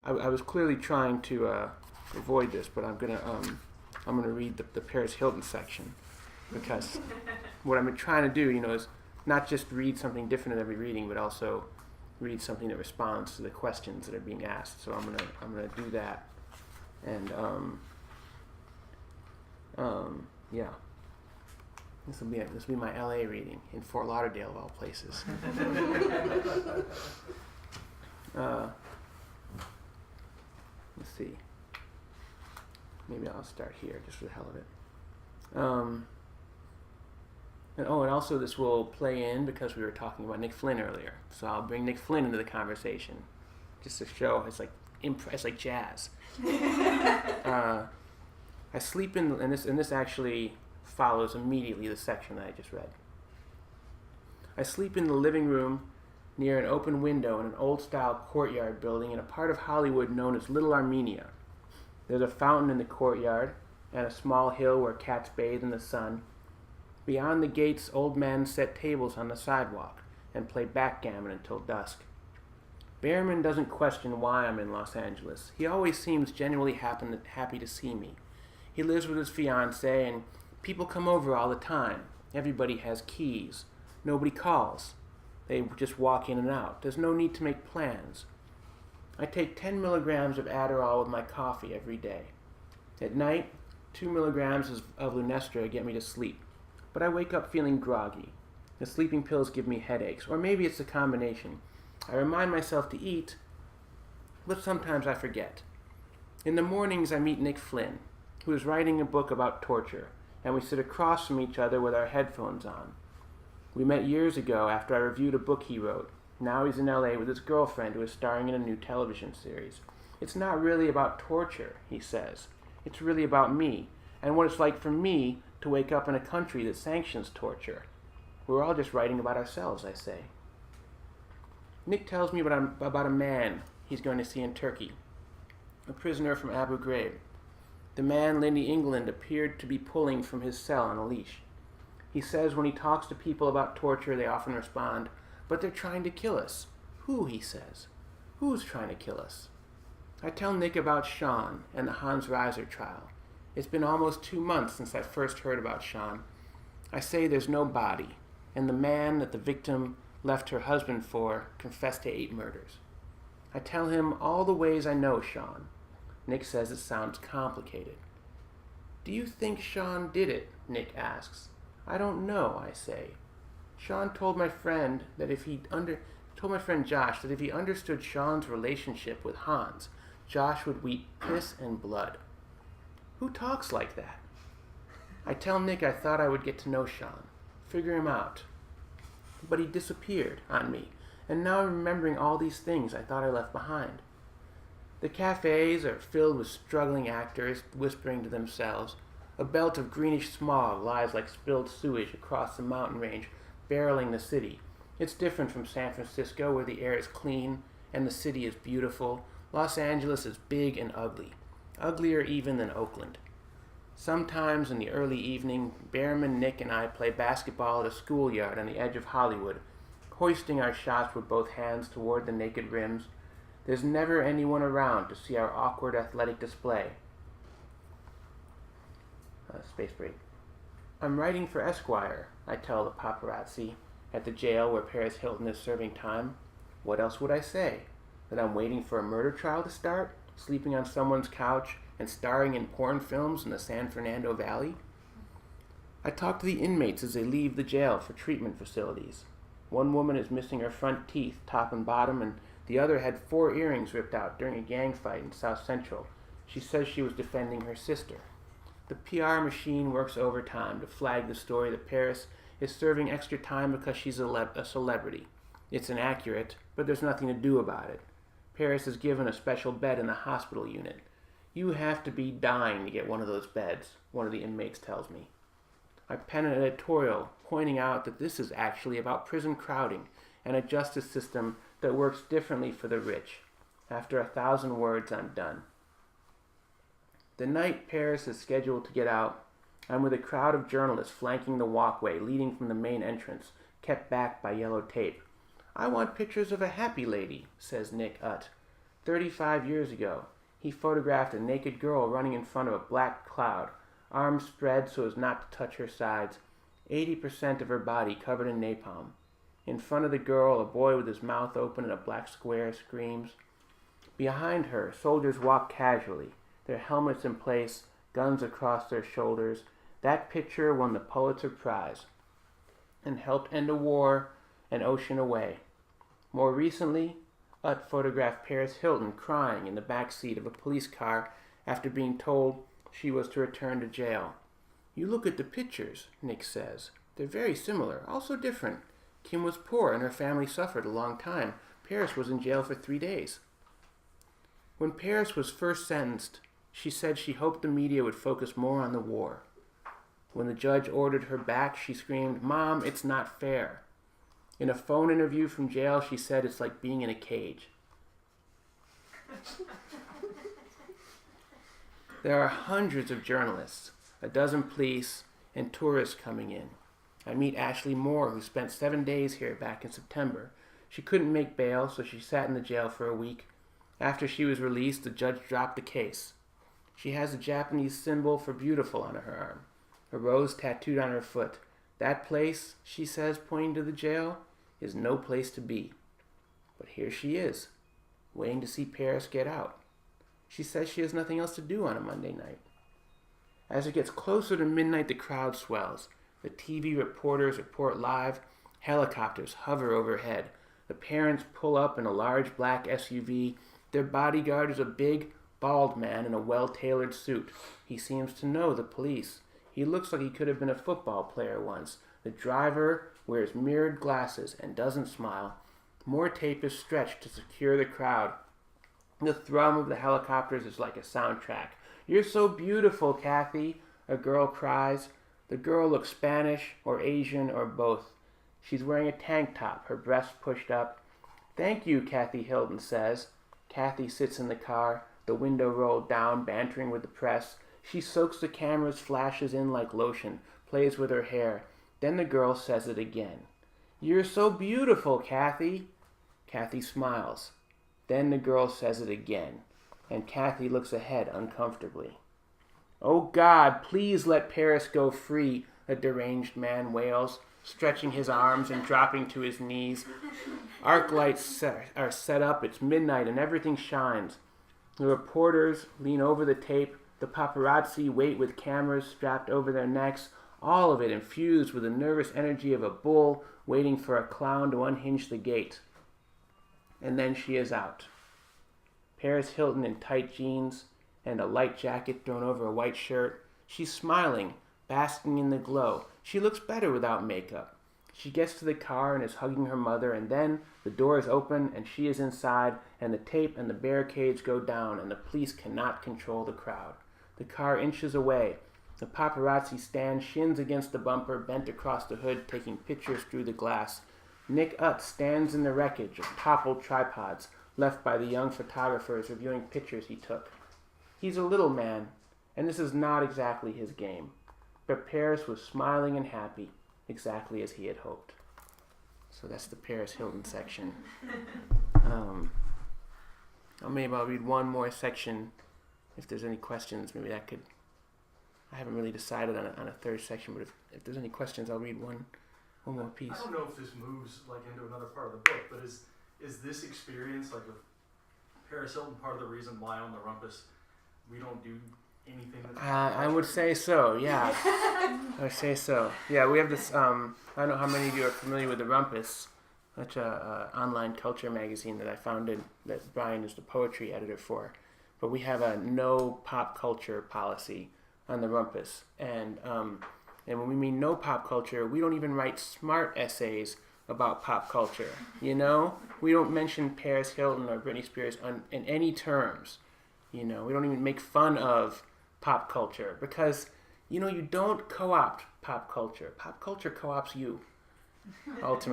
I was clearly trying to avoid this, but I'm gonna read the Paris Hilton section, because what I've been trying to do, is not just read something different in every reading, but also read something that responds to the questions that are being asked. So I'm gonna do that, and yeah, this will be my LA reading in Fort Lauderdale of all places. Let's see. Maybe I'll start here just for the hell of it. And also this will play in because we were talking about Nick Flynn earlier. So I'll bring Nick Flynn into the conversation just to show it's like jazz. I sleep in, and this actually follows immediately the section that I just read. I sleep in the living room near an open window in an old-style courtyard building in a part of Hollywood known as Little Armenia. There's a fountain in the courtyard and a small hill where cats bathe in the sun. Beyond the gates, old men set tables on the sidewalk and play backgammon until dusk. Behrman doesn't question why I'm in Los Angeles. He always seems genuinely happy to see me. He lives with his fiancée, and people come over all the time. Everybody has keys. Nobody calls. They just walk in and out. There's no need to make plans. I take 10 milligrams of Adderall with my coffee every day. At night, 2 milligrams of Lunesta get me to sleep. But I wake up feeling groggy. The sleeping pills give me headaches, or maybe it's a combination. I remind myself to eat, but sometimes I forget. In the mornings, I meet Nick Flynn, who is writing a book about torture, and we sit across from each other with our headphones on. We met years ago after I reviewed a book he wrote. Now he's in LA with his girlfriend who is starring in a new television series. It's not really about torture, he says. It's really about me, and what it's like for me to wake up in a country that sanctions torture. We're all just writing about ourselves, I say. Nick tells me about a man he's going to see in Turkey, a prisoner from Abu Ghraib. The man Lindy England appeared to be pulling from his cell on a leash. He says when he talks to people about torture, they often respond, "But they're trying to kill us." Who, he says. Who's trying to kill us? I tell Nick about Sean and the Hans Reiser trial. It's been almost 2 months since I first heard about Sean. I say there's no body, and the man that the victim left her husband for confessed to 8 murders. I tell him all the ways I know Sean. Nick says it sounds complicated. Do you think Sean did it? Nick asks. I don't know, I say. Sean told my friend Josh that if he understood Sean's relationship with Hans, Josh would weep piss and blood. Who talks like that? I tell Nick I thought I would get to know Sean, figure him out. But he disappeared on me, and now I'm remembering all these things I thought I left behind. The cafes are filled with struggling actors whispering to themselves. A belt of greenish smog lies like spilled sewage across the mountain range, barreling the city. It's different from San Francisco, where the air is clean and the city is beautiful. Los Angeles is big and ugly, uglier even than Oakland. Sometimes in the early evening, Behrman, Nick, and I play basketball at a schoolyard on the edge of Hollywood, hoisting our shots with both hands toward the naked rims. There's never anyone around to see our awkward athletic display. Space break. I'm writing for Esquire, I tell the paparazzi, at the jail where Paris Hilton is serving time. What else would I say? That I'm waiting for a murder trial to start, sleeping on someone's couch, and starring in porn films in the San Fernando Valley? I talk to the inmates as they leave the jail for treatment facilities. One woman is missing her front teeth, top and bottom, and the other had 4 earrings ripped out during a gang fight in South Central. She says she was defending her sister. The PR machine works overtime to flag the story that Paris is serving extra time because she's a celebrity. It's inaccurate, but there's nothing to do about it. Paris is given a special bed in the hospital unit. You have to be dying to get one of those beds, one of the inmates tells me. I pen an editorial pointing out that this is actually about prison crowding and a justice system that works differently for the rich. After 1,000 words, I'm done. The night Paris is scheduled to get out, I'm with a crowd of journalists flanking the walkway leading from the main entrance, kept back by yellow tape. I want pictures of a happy lady, says Nick Utt. 35 years ago, he photographed a naked girl running in front of a black cloud, arms spread so as not to touch her sides, 80% of her body covered in napalm. In front of the girl, a boy with his mouth open in a black square screams. Behind her, soldiers walk casually, their helmets in place, guns across their shoulders. That picture won the Pulitzer Prize and helped end a war an ocean away. More recently, Ut photographed Paris Hilton crying in the back seat of a police car after being told she was to return to jail. You look at the pictures, Nick says. They're very similar, also different. Kim was poor and her family suffered a long time. Paris was in jail for 3 days. When Paris was first sentenced, she said she hoped the media would focus more on the war. When the judge ordered her back, she screamed, "Mom, it's not fair." In a phone interview from jail, she said it's like being in a cage. There are hundreds of journalists, a dozen police, and tourists coming in. I meet Ashley Moore, who spent 7 days here back in September. She couldn't make bail, so she sat in the jail for a week. After she was released, the judge dropped the case. She has a Japanese symbol for beautiful on her arm, a rose tattooed on her foot. That place, she says, pointing to the jail, is no place to be. But here she is, waiting to see Paris get out. She says she has nothing else to do on a Monday night. As it gets closer to midnight, the crowd swells. The TV reporters report live. Helicopters hover overhead. The parents pull up in a large black SUV. Their bodyguard is a big, bald man in a well-tailored suit. He seems to know the police. He looks like he could have been a football player once. The driver wears mirrored glasses and doesn't smile. More tape is stretched to secure the crowd. The thrum of the helicopters is like a soundtrack. "You're so beautiful, Kathy," a girl cries. The girl looks Spanish or Asian or both. She's wearing a tank top, her breasts pushed up. "Thank you," Kathy Hilton says. Kathy sits in the car, the window rolled down, bantering with the press. She soaks the camera's flashes in like lotion, plays with her hair. Then the girl says it again. "You're so beautiful, Kathy." Kathy smiles. Then the girl says it again, and Kathy looks ahead uncomfortably. "Oh God, please let Paris go free," a deranged man wails, stretching his arms and dropping to his knees. Arc lights are set up, it's midnight, and everything shines. The reporters lean over the tape, the paparazzi wait with cameras strapped over their necks, all of it infused with the nervous energy of a bull waiting for a clown to unhinge the gate. And then she is out. Paris Hilton in tight jeans and a light jacket thrown over a white shirt. She's smiling, basking in the glow. She looks better without makeup. She gets to the car and is hugging her mother, and then the doors open and she is inside, and the tape and the barricades go down, and the police cannot control the crowd. The car inches away. The paparazzi stand, shins against the bumper, bent across the hood, taking pictures through the glass. Nick Ut stands in the wreckage of toppled tripods left by the young photographers reviewing pictures he took. He's a little man, and this is not exactly his game. But Paris was smiling and happy, exactly as he had hoped. So that's the Paris Hilton section. Maybe I'll read one more section. If there's any questions, maybe that could... I haven't really decided on a third section, but if there's any questions, I'll read one more piece. I don't know if this moves like into another part of the book, but is this experience, like with Paris Hilton, part of the reason why on the Rumpus we don't do anything that's I would say so, yeah. I would say so. Yeah, we have this, I don't know how many of you are familiar with the Rumpus, such a online culture magazine that I founded, that Brian is the poetry editor for. But we have a no pop culture policy on the Rumpus. And when we mean no pop culture, we don't even write smart essays about pop culture, you know? We don't mention Paris Hilton or Britney Spears in any terms, you know? We don't even make fun of pop culture because, you know, you don't co-opt pop culture. Pop culture co-opts you, ultimately.